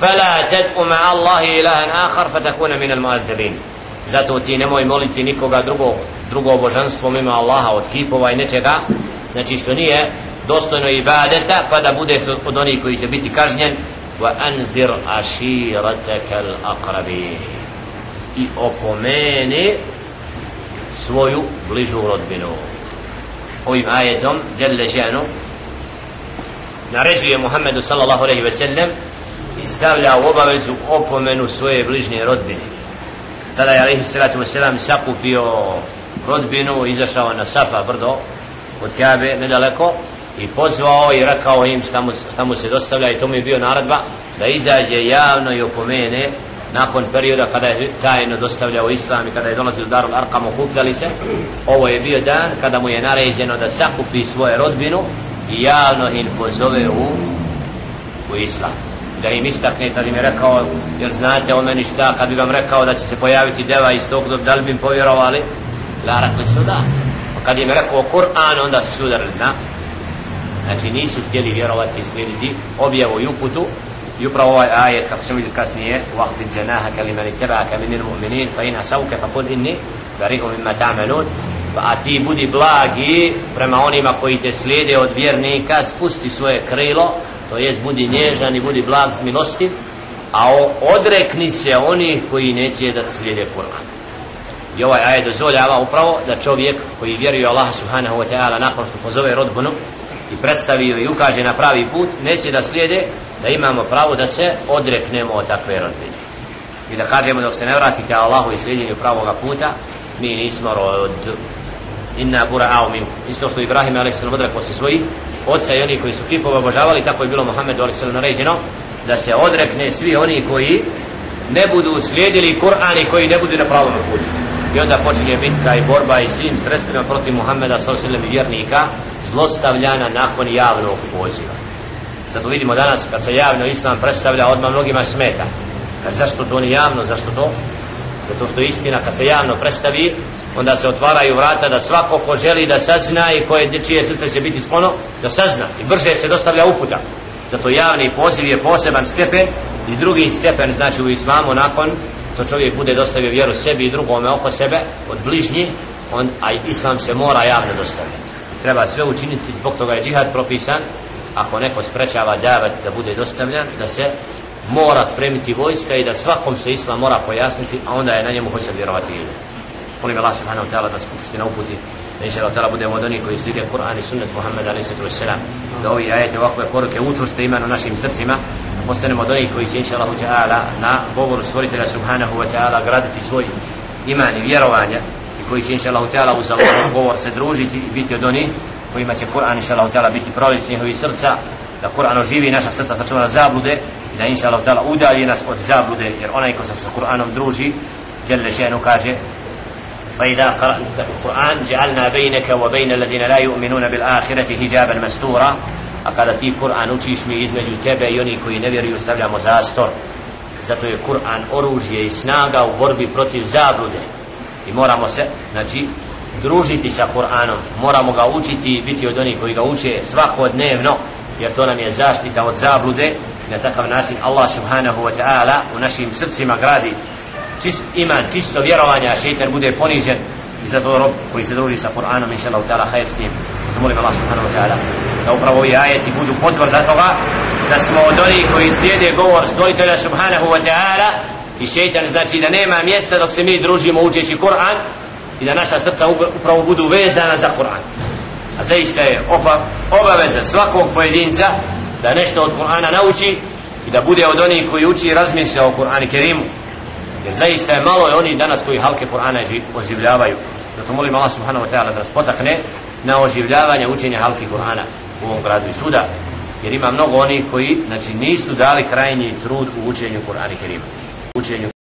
فلا تدع مع الله إلها آخر فتكون من المعذبين. Zato ti nemoj moliti nikoga drugo božanstvo mimo Allaha od kipova i nečega, znači što nije dostojno ibadeta, pa da bude od onih koji će biti kažnjen. وأنذر عشيرتك الأقربين, i opomeni svoju bližu rodbinu. Ovim ajetom dželle šanu naređuje Muhammedu sallallahu alejhi ve sellem i stavlja u obavezu opomenu svoje bližnje rodbine. Tada je alejhi salatu vesselam sakupio rodbinu, izašao na Safa brdo od Kabe nedaleko i pozvao i rekao im šta mu se dostavlja, i to mi je bio naredba da izađe javno i opomene nakon perioda kada je tajno dostavljao islam i kada je dolazio u Darul Arqam, okupljali se. Ovo je bio dan kada mu je naređeno da sakupi svoje rodbinu i javno im pozove u islam, da im istakne. Tad im je rekao, jer znate o meni šta, kad bi vam rekao da će se pojaviti deva iz tog doba, da li bi im povjerovali? La, rekli su da. Kad im je rekao Kur'an, onda su udarili na, znači nisu htjeli vjerovati i slijediti objavu i uputu. I upravo ovaj ajet, kako ćemo vidjeti kasnije, وَحْفِدْ جَنَاحَكَ لِمَنِ اتَّبَعَكَ مِنَ الْمُؤْمِنِينَ فَإِنْ عَصَوْكَ فَقُلْ إِنِّي بَرِيءٌ مِمَّا تَعْمَلُونَ. Pa ti budi blagi prema onima koji te slijede od vjernika, spusti svoje krilo, to jest budi nježan i budi blag s milostiv, a odrekni se onih koji neće da slijede Kur'an. I ovaj ajet dozvoljava upravo da čovjek koji vjeruje Allah subhanahu wa ta'ala nakon što pozove rodbinu i predstavio i ukaže na pravi put, neće da slijede, da imamo pravo da se odreknemo od takve rodbine i da kažemo dok se ne vratite Allahu i slijedjenju pravoga puta, mi nismo rod. Inna bura'u minkum. Isto što Ibrahim a.s. odrekao se svojih oca i oni koji su kipove obožavali, tako je bilo Muhammedu a.s. naređeno da se odrekne svi oni koji ne budu slijedili Kur'an i koji ne budu na pravom putu. I onda počinje bitka i borba i svim sredstvima protiv Muhammeda s.a.v. i vjernika, zlostavljana nakon javnog poziva. Zato vidimo danas kad se javno islam predstavlja, odmah mnogima smeta. Zašto to nije javno, zašto to? Zato što istina kad se javno predstavi, onda se otvaraju vrata da svako ko želi da sazna i čije srce će biti sklono da sazna, i brže se dostavlja uputa. Zato javni poziv je poseban stepen, i drugi stepen znači u islamu nakon to čovjek bude dostavio vjeru sebi i drugome oko sebe od bližnjih, a islam se mora javno dostavljati. Treba sve učiniti, zbog toga je džihad propisan. Ako neko sprečava davet da bude dostavljan, da se mora spremiti vojska i da svakom se islam mora pojasniti, a onda je na njemu hoće vjerovati ili. Molim Allah subhanahu wa ta'ala da nas upusti na uputi, da inša Allah budemo od onih koji slijede Kur'an i sunnet Muhammeda a.s. da ovi ajete, ovakve poruke učvrste iman u našim srcima, da postanemo od onih koji će inša Allah ta'ala na govoru stvoritelja subhanahu wa ta'ala graditi svoj iman i vjerovanje, i koji će inša Allah ta'ala uz Allahov govor se družiti i biti od onih kojima će Kur'an inša Allah ta'ala biti prolic njihovih srca, da Kur'an oživi naša srca, sačuva zablude, i da inša Allah ta'ala udalji nas od zablude, jer onaj ko se sa Kur'anom druži, dželle šanu kaže: فإذا قرأت القرآن جعلنا بينك وبين الذين لا يؤمنون بالآخرة حجابا مستورا. A kada ti Kur'an učiš, mi između tebe i oni koji ne vjeruju stavljamo zastor. Zato je Kur'an oružje i snaga u borbi protiv zablude, i moramo se znači družiti sa Kur'anom, moramo ga učiti i biti od onih koji ga uče svakodnevno, jer to nam je zaštita od zablude. Na takav način Allah subhanahu wa ta'ala u našim srcima gradi čist iman, čisto vjerovanje, a šeitan bude ponižen. I zato rob koji se druži sa Kur'anom, inša Allah ta'ala, hajr s njim. Molim Allah subhanahu wa ta'ala da upravo ovi ajeti budu potvrda toga da smo od onih koji slijede govor stvoritelja subhanahu wa ta'ala, i šeitan znači da nema mjesta dok se mi družimo učeći Kur'an, i da naša srca upravo budu vezana za Kur'an. A zaista je obaveza svakog pojedinca da nešto od Kur'ana nauči i da bude od onih koji uči i razmišlja o Kur'anu Kerimu, jer zaista je malo oni danas koji halke Kur'ana oživljavaju. Zato molim Allah subhanahu wa ta'ala da nas potakne na oživljavanje učenja halki Kur'ana u ovom gradu i suda, jer ima mnogo onih koji znači nisu dali krajnji trud u učenju Kur'ana Kerima.